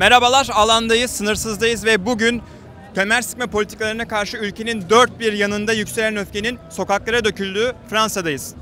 Merhabalar, alandayız, sınırsızdayız ve bugün kemer sıkma politikalarına karşı ülkenin dört bir yanında yükselen öfkenin sokaklara döküldüğü Fransa'dayız.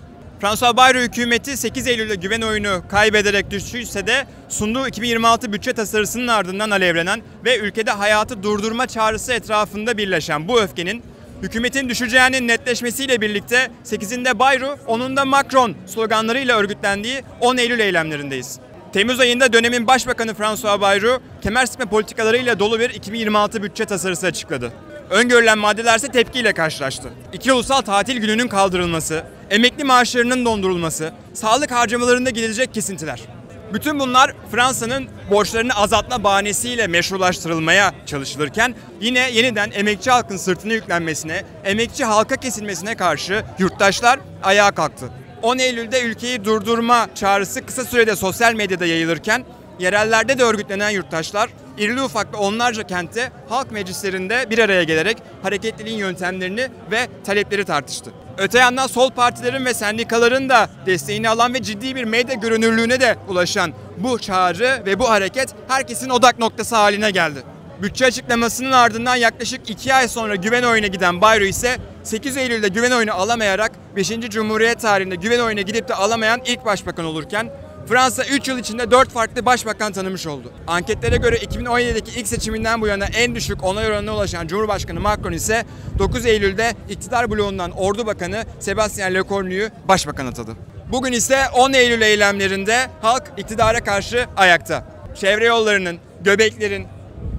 François Bayrou hükümeti 8 Eylül'de güven oyunu kaybederek düştüyse de sunduğu 2026 bütçe tasarısının ardından alevlenen ve ülkede hayatı durdurma çağrısı etrafında birleşen bu öfkenin hükümetin düşeceğinin netleşmesiyle birlikte 8'inde Bayrou, 10'unda Macron sloganlarıyla örgütlendiği 10 Eylül eylemlerindeyiz. Temmuz ayında dönemin Başbakanı François Bayrou, kemer sıkma politikalarıyla dolu bir 2026 bütçe tasarısı açıkladı. Öngörülen maddelerse tepkiyle karşılaştı. 2 ulusal tatil gününün kaldırılması, emekli maaşlarının dondurulması, sağlık harcamalarında gidilecek kesintiler. Bütün bunlar Fransa'nın borçlarını azaltma bahanesiyle meşrulaştırılmaya çalışılırken yine yeniden emekçi halkın sırtına yüklenmesine, emekçi halka kesilmesine karşı yurttaşlar ayağa kalktı. 10 Eylül'de ülkeyi durdurma çağrısı kısa sürede sosyal medyada yayılırken yerellerde de örgütlenen yurttaşlar irili ufaklı onlarca kentte halk meclislerinde bir araya gelerek hareketliliğin yöntemlerini ve talepleri tartıştı. Öte yandan sol partilerin ve sendikaların da desteğini alan ve ciddi bir medya görünürlüğüne de ulaşan bu çağrı ve bu hareket herkesin odak noktası haline geldi. Bütçe açıklamasının ardından yaklaşık 2 ay sonra güven oyuna giden Bayrou ise 8 Eylül'de güven oyunu alamayarak 5. Cumhuriyet tarihinde güven oyuna gidip de alamayan ilk başbakan olurken Fransa 3 yıl içinde 4 farklı başbakan tanımış oldu. Anketlere göre 2017'deki ilk seçiminden bu yana en düşük onay oranına ulaşan Cumhurbaşkanı Macron ise 9 Eylül'de iktidar bloğundan Ordu Bakanı Sébastien Lecornu'yu başbakan atadı. Bugün ise 10 Eylül eylemlerinde halk iktidara karşı ayakta. Çevre yollarının, göbeklerin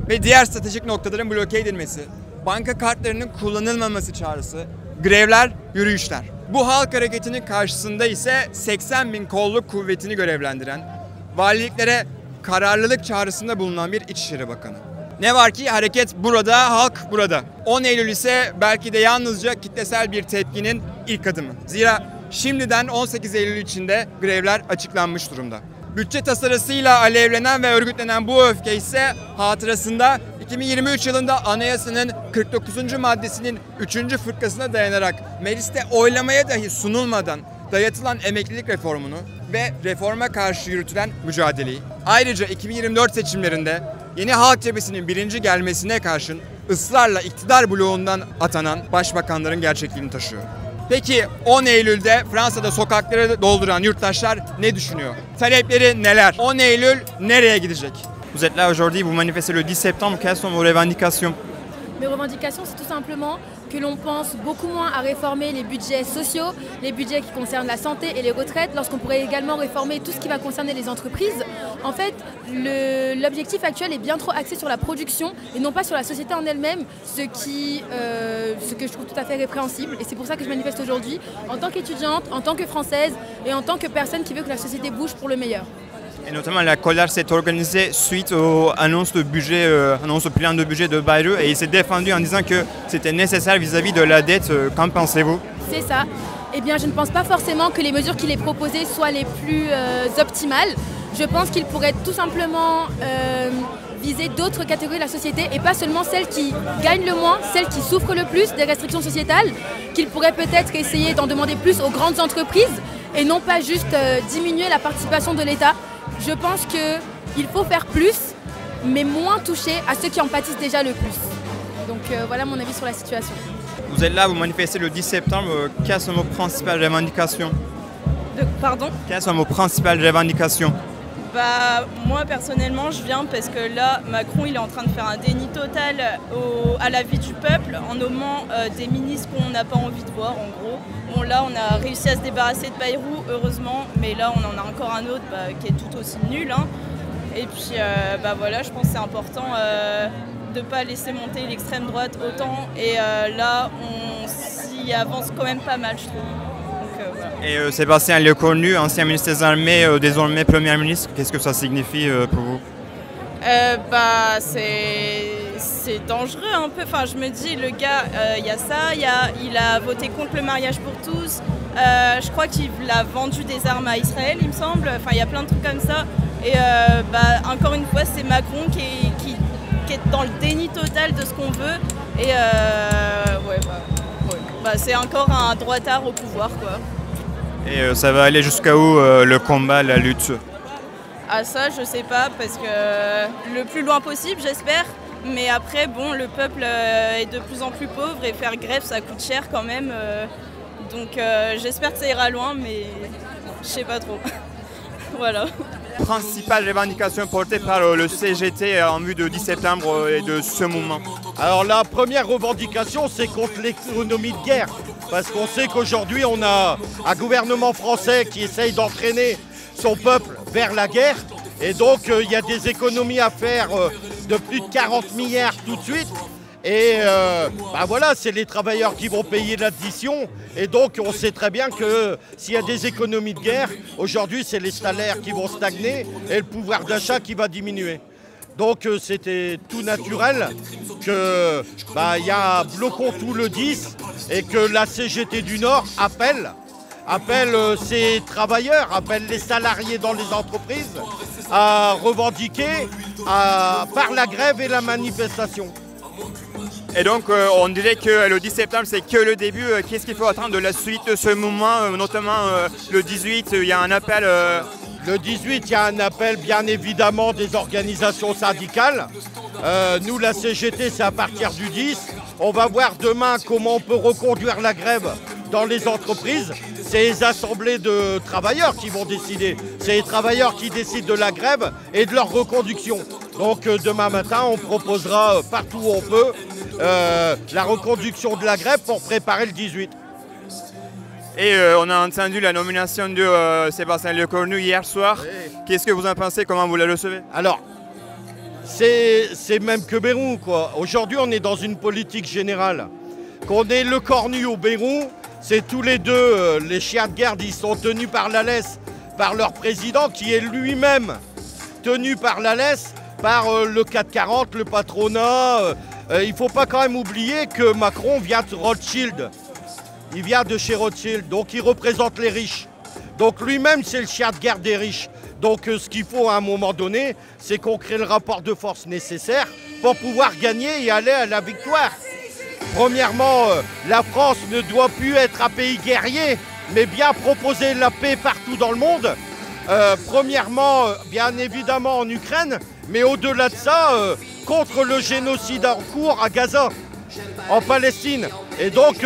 ve diğer stratejik noktaların bloke edilmesi, banka kartlarının kullanılmaması çağrısı, grevler, yürüyüşler. Bu halk hareketinin karşısında ise 80 bin kolluk kuvvetini görevlendiren, valiliklere kararlılık çağrısında bulunan bir İçişleri Bakanı. Ne var ki hareket burada, halk burada. 10 Eylül ise belki de yalnızca kitlesel bir tepkinin ilk adımı. Zira şimdiden 18 Eylül içinde grevler açıklanmış durumda. Bütçe tasarısıyla alevlenen ve örgütlenen bu öfke ise hatırasında 2023 yılında anayasanın 49. maddesinin 3. fıkrasına dayanarak mecliste oylamaya dahi sunulmadan dayatılan emeklilik reformunu ve reforma karşı yürütülen mücadeleyi, ayrıca 2024 seçimlerinde yeni Halk Cephesi'nin birinci gelmesine karşın ısrarla iktidar bloğundan atanan başbakanların gerçekliğini taşıyor. Peki 10 Eylül'de Fransa'da sokakları dolduran yurttaşlar ne düşünüyor? Talepleri neler? 10 Eylül nereye gidecek? Vous êtes là aujourd'hui, vous manifestez le 10 septembre, quelles sont vos revendications? Mes revendications, c'est tout simplement que l'on pense beaucoup moins à réformer les budgets sociaux, les budgets qui concernent la santé et les retraites, lorsqu'on pourrait également réformer tout ce qui va concerner les entreprises. En fait, l'objectif actuel est bien trop axé sur la production et non pas sur la société en elle-même, ce que je trouve tout à fait répréhensible. Et c'est pour ça que je manifeste aujourd'hui, en tant qu'étudiante, en tant que Française et en tant que personne qui veut que la société bouge pour le meilleur. Et notamment la colère s'est organisée suite aux annonces de budget, annonce au plan de budget de Bayrou, et il s'est défendu en disant que c'était nécessaire vis-à-vis de la dette. Qu'en pensez-vous? C'est ça. Eh bien, je ne pense pas forcément que les mesures qu'il est proposées soient les plus optimales. Je pense qu'il pourrait tout simplement viser d'autres catégories de la société et pas seulement celles qui gagnent le moins, celles qui souffrent le plus des restrictions sociétales, qu'il pourrait peut-être essayer d'en demander plus aux grandes entreprises et non pas juste diminuer la participation de l'État. Je pense qu'il faut faire plus, mais moins toucher à ceux qui en pâtissent déjà le plus. Donc voilà mon avis sur la situation. Vous êtes là, vous manifestez le 10 septembre. Quelles sont vos principales revendications? Pardon? Quelles sont vos principales revendications? Bah, moi personnellement je viens parce que là Macron il est en train de faire un déni total à la vie du peuple en nommant des ministres qu'on n'a pas envie de voir en gros. Bon là on a réussi à se débarrasser de Bayrou heureusement, mais là on en a encore un autre qui est tout aussi nul. Hein. Et puis bah voilà, je pense que c'est important de ne pas laisser monter l'extrême droite autant et là on s'y avance quand même pas mal je trouve. Et Sébastien Lecornu, ancien ministre des Armées, désormais Premier ministre, qu'est-ce que ça signifie pour vous? Bah, c'est dangereux un peu, enfin je me dis le gars, il y a ça, il a voté contre le mariage pour tous, je crois qu'il a vendu des armes à Israël il me semble, enfin il y a plein de trucs comme ça. Et bah, encore une fois c'est Macron qui est dans le déni total de ce qu'on veut et ouais, bah, c'est encore un droitard au pouvoir quoi. Et ça va aller jusqu'à où le combat, la lutte? Ah ça, je sais pas, parce que le plus loin possible, j'espère. Mais après, bon, le peuple est de plus en plus pauvre et faire grève, ça coûte cher quand même. Donc j'espère que ça ira loin, mais je sais pas trop. Voilà. Principale revendication portée par le CGT en vue de 10 septembre et de ce mouvement? Alors la première revendication, c'est contre l'économie de guerre. Parce qu'on sait qu'aujourd'hui, on a un gouvernement français qui essaye d'entraîner son peuple vers la guerre. Et donc, il y a des économies à faire de plus de 40 milliards tout de suite. Et voilà, c'est les travailleurs qui vont payer l'addition. Et donc, on sait très bien que s'il y a des économies de guerre, aujourd'hui, c'est les salaires qui vont stagner et le pouvoir d'achat qui va diminuer. Donc, c'était tout naturel qu'il y a un blocon tout le 10 et que la CGT du Nord appelle ces travailleurs, appelle les salariés dans les entreprises à revendiquer par la grève et la manifestation. Et donc, on dirait que le 10 septembre, c'est que le début. Qu'est-ce qu'il faut attendre de la suite de ce mouvement, notamment le 18, il y a un appel Le 18, il y a un appel, bien évidemment, des organisations syndicales. Nous, la CGT, c'est à partir du 10. On va voir demain comment on peut reconduire la grève dans les entreprises. C'est les assemblées de travailleurs qui vont décider. C'est les travailleurs qui décident de la grève et de leur reconduction. Donc demain matin, on proposera partout où on peut la reconduction de la grève pour préparer le 18. Et on a entendu la nomination de Sébastien Lecornu hier soir. Oui. Qu'est-ce que vous en pensez? Comment vous la recevez? Alors, c'est même que Bayrou, quoi. Aujourd'hui, on est dans une politique générale. Qu'on ait Lecornu ou Bayrou, c'est tous les deux, les chiens de garde, ils sont tenus par la laisse, par leur président qui est lui-même tenu par la laisse, par le 440, le patronat. Il ne faut pas quand même oublier que Macron vient de Rothschild. Il vient de chez Rothschild, donc il représente les riches. Donc lui-même, c'est le chien de garde des riches. Donc ce qu'il faut à un moment donné, c'est qu'on crée le rapport de force nécessaire pour pouvoir gagner et aller à la victoire. Premièrement, la France ne doit plus être un pays guerrier, mais bien proposer la paix partout dans le monde. Premièrement, bien évidemment en Ukraine, mais au-delà de ça, contre le génocide en cours à Gaza, en Palestine. Et donc,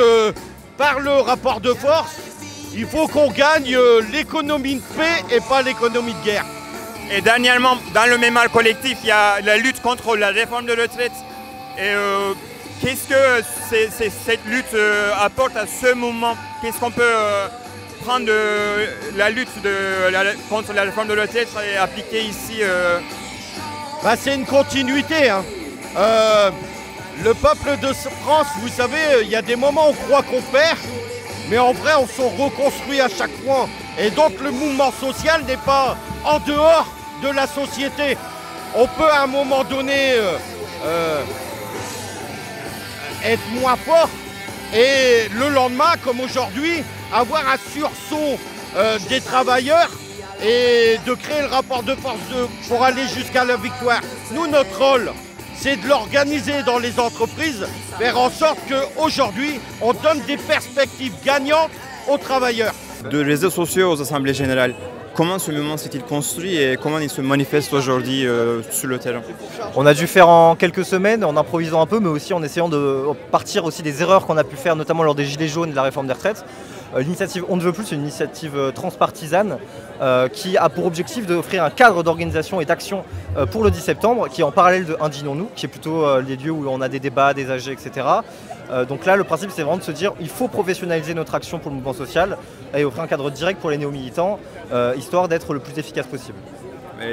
par le rapport de force, il faut qu'on gagne l'économie de paix et pas l'économie de guerre. Et dernièrement, dans le mémorial collectif, il y a la lutte contre la réforme de retraite. Et qu'est-ce que cette lutte apporte à ce moment? Qu'est-ce qu'on peut prendre de la lutte contre la réforme de retraite et appliquer ici C'est une continuité. Hein. Le peuple de France, vous savez, il y a des moments où on croit qu'on perd, mais en vrai, on se reconstruit à chaque fois. Et donc, le mouvement social n'est pas en dehors de la société. On peut à un moment donné être moins fort et le lendemain, comme aujourd'hui, avoir un sursaut des travailleurs et de créer le rapport de force pour aller jusqu'à la victoire. Nous, notre rôle, c'est de l'organiser dans les entreprises, faire en sorte qu'aujourd'hui, on donne des perspectives gagnantes aux travailleurs. De réseaux sociaux aux assemblées générales, comment ce mouvement s'est-il construit et comment il se manifeste aujourd'hui sur le terrain? On a dû faire en quelques semaines, en improvisant un peu, mais aussi en essayant de partir aussi des erreurs qu'on a pu faire, notamment lors des Gilets jaunes et de la réforme des retraites. L'initiative On ne veut plus, c'est une initiative transpartisane qui a pour objectif d'offrir un cadre d'organisation et d'action pour le 10 septembre, qui est en parallèle de Indignons-nous, qui est plutôt les lieux où on a des débats, des AG, etc. Donc là, le principe, c'est vraiment de se dire il faut professionnaliser notre action pour le mouvement social et offrir un cadre direct pour les néo-militants, histoire d'être le plus efficace possible.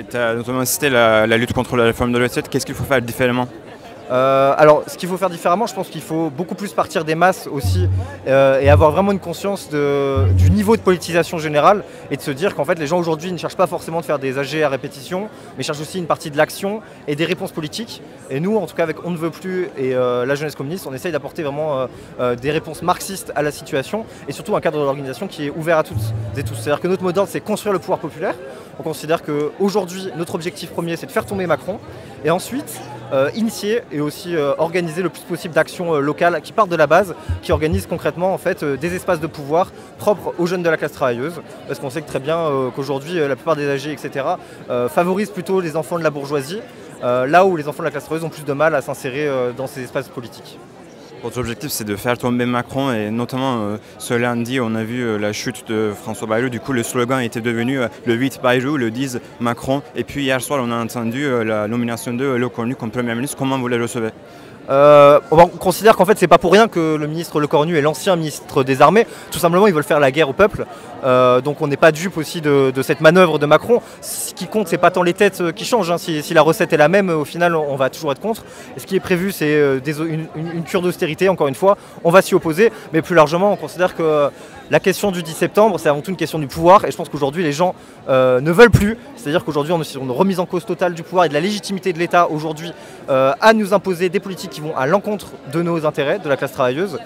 Tu as notamment cité la lutte contre la réforme de retraite. Qu'est-ce qu'il faut faire différemment? Alors, ce qu'il faut faire différemment, je pense qu'il faut beaucoup plus partir des masses aussi et avoir vraiment une conscience du niveau de politisation générale et de se dire qu'en fait les gens aujourd'hui ne cherchent pas forcément de faire des AG à répétition, mais cherchent aussi une partie de l'action et des réponses politiques. Et nous, en tout cas avec On ne veut plus et la jeunesse communiste, on essaye d'apporter vraiment des réponses marxistes à la situation et surtout un cadre d'organisation qui est ouvert à toutes et tous. C'est-à-dire que notre mot d'ordre, c'est construire le pouvoir populaire. On considère qu'aujourd'hui, notre objectif premier, c'est de faire tomber Macron et ensuite initier et aussi organiser le plus possible d'actions locales qui partent de la base, qui organisent concrètement en fait, des espaces de pouvoir propres aux jeunes de la classe travailleuse. Parce qu'on sait que très bien qu'aujourd'hui, la plupart des âgés, etc., favorisent plutôt les enfants de la bourgeoisie, là où les enfants de la classe travailleuse ont plus de mal à s'insérer dans ces espaces politiques. Votre objectif, c'est de faire tomber Macron et notamment ce lundi, on a vu la chute de François Bayrou. Du coup, le slogan était devenu le 8 Bayrou, le 10 Macron. Et puis hier soir, on a entendu la nomination de Lecornu comme Premier ministre. Comment vous les recevez ? On considère qu'en fait c'est pas pour rien que le ministre Lecornu est l'ancien ministre des Armées. Tout simplement ils veulent faire la guerre au peuple. Donc on n'est pas dupe aussi de cette manœuvre de Macron. Ce qui compte c'est pas tant les têtes qui changent, hein. Si la recette est la même, au final on va toujours être contre. Et ce qui est prévu c'est une cure d'austérité, encore une fois. On va s'y opposer, mais plus largement on considère que la question du 10 septembre c'est avant tout une question du pouvoir. Et je pense qu'aujourd'hui les gens ne veulent plus. C'est-à-dire qu'aujourd'hui on est sur une remise en cause totale du pouvoir et de la légitimité de l'État aujourd'hui à nous imposer des politiques qui vont à l'encontre de nos intérêts, de la classe travailleuse.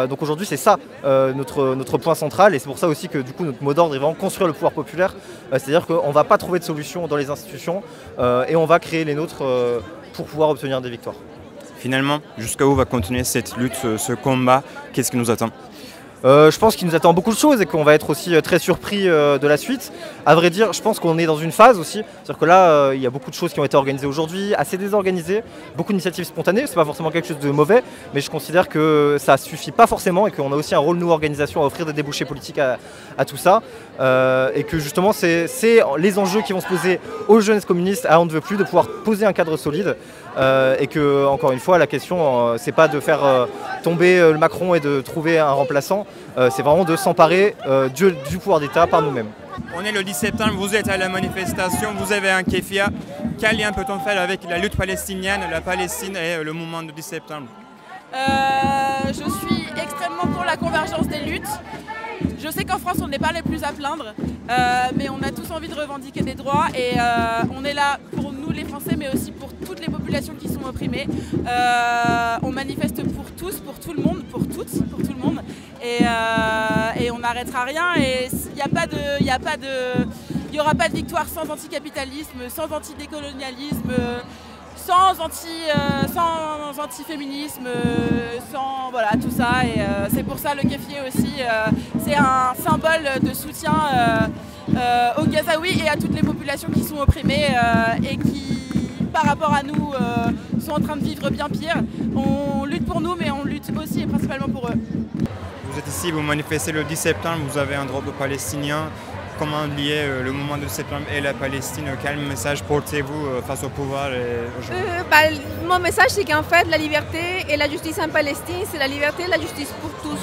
Donc aujourd'hui c'est ça notre point central, et c'est pour ça aussi que du coup notre mot d'ordre est vraiment construire le pouvoir populaire. C'est-à-dire qu'on ne va pas trouver de solution dans les institutions et on va créer les nôtres pour pouvoir obtenir des victoires. Finalement, jusqu'à où va continuer cette lutte, ce combat? Qu'est-ce qui nous attend? Je pense qu'il nous attend beaucoup de choses et qu'on va être aussi très surpris de la suite. À vrai dire, je pense qu'on est dans une phase aussi. C'est-à-dire que là, il y a beaucoup de choses qui ont été organisées aujourd'hui, assez désorganisées, beaucoup d'initiatives spontanées. C'est pas forcément quelque chose de mauvais, mais je considère que ça suffit pas forcément et qu'on a aussi un rôle, nous, organisation, à offrir des débouchés politiques à tout ça. Et que justement, c'est les enjeux qui vont se poser aux jeunesses communistes à On ne veut plus, de pouvoir poser un cadre solide. Et que, encore une fois, la question, c'est pas de faire tomber le Macron et de trouver un remplaçant, c'est vraiment de s'emparer du pouvoir d'État par nous-mêmes. On est le 10 septembre, vous êtes à la manifestation, vous avez un kéfia. Quel lien peut-on faire avec la lutte palestinienne, la Palestine et le mouvement du 10 septembre? Je suis extrêmement pour la convergence des luttes. Je sais qu'en France, on n'est pas les plus à plaindre, mais on a tous envie de revendiquer des droits et on est là pour nous les Français, mais aussi pour toutes les populations qui sont opprimées. On manifeste pour tous, pour tout le monde, pour toutes, pour tout le monde, et on n'arrêtera rien. Et il n'y aura pas de victoire sans anticapitalisme, sans antidécolonialisme, sans antiféminisme, sans voilà, tout ça. Et c'est pour ça le kéfier aussi, c'est un symbole de soutien aux Gazaouis et à toutes les populations qui sont opprimées et qui, par rapport à nous, sont en train de vivre bien pire. On lutte pour nous, mais on lutte aussi et principalement pour eux. Vous êtes ici, vous manifestez le 10 septembre, vous avez un drapeau palestinien. Comment lier le mouvement de septembre et la Palestine? Quel message portez-vous face au pouvoir Mon message, c'est qu'en fait, la liberté et la justice en Palestine, c'est la liberté et la justice pour tous.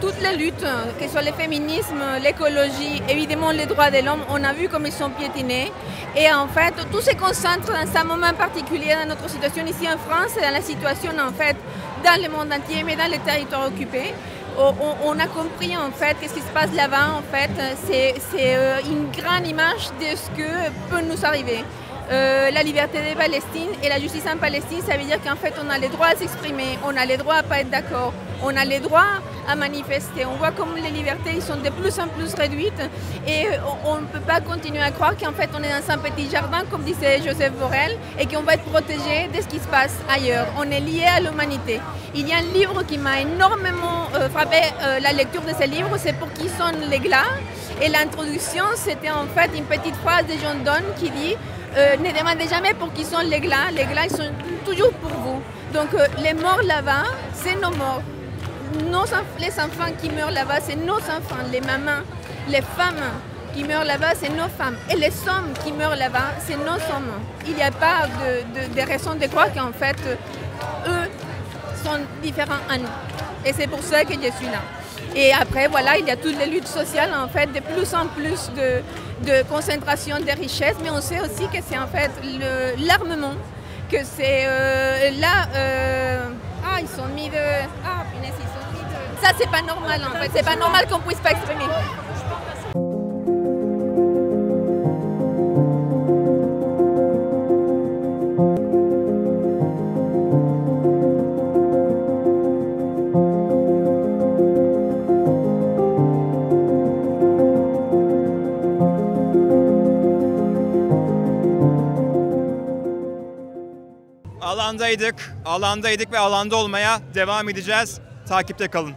Toutes les luttes, que ce soit le féminisme, l'écologie, évidemment les droits de l'homme, on a vu comme ils sont piétinés. Et en fait, tout se concentre dans un moment particulier dans notre situation ici en France et dans la situation en fait dans le monde entier, mais dans les territoires occupés. On a compris en fait qu'est-ce qui se passe là-bas. En fait, c'est une grande image de ce que peut nous arriver. La liberté de Palestine et la justice en Palestine, ça veut dire qu'en fait on a le droit à s'exprimer, on a le droit à ne pas être d'accord, on a le droit à manifester. On voit comme les libertés sont de plus en plus réduites et on ne peut pas continuer à croire qu'en fait on est dans un petit jardin comme disait Joseph Borrell et qu'on va être protégé de ce qui se passe ailleurs. On est lié à l'humanité. Il y a un livre qui m'a énormément frappé, la lecture de ce livre, c'est Pour qui sonne les glas, et l'introduction c'était en fait une petite phrase de John Donne qui dit ne demandez jamais pour qui sont les glas ils sont toujours pour vous. Donc les morts là-bas, c'est nos morts. Les enfants qui meurent là-bas, c'est nos enfants, les mamans, les femmes qui meurent là-bas, c'est nos femmes. Et les hommes qui meurent là-bas, c'est nos hommes. Il n'y a pas de raison de croire qu'en fait, eux sont différents à nous. Et c'est pour ça que je suis là. Et après, voilà, il y a toutes les luttes sociales, en fait, de plus en plus de concentration des richesses, mais on sait aussi que c'est en fait l'armement, que c'est ils sont mis de... Ah, punaise, ils sont mis de... Ça, c'est pas normal, en fait. C'est pas normal qu'on puisse pas exprimer. Alandaydık ve alanda olmaya devam edeceğiz. Takipte kalın.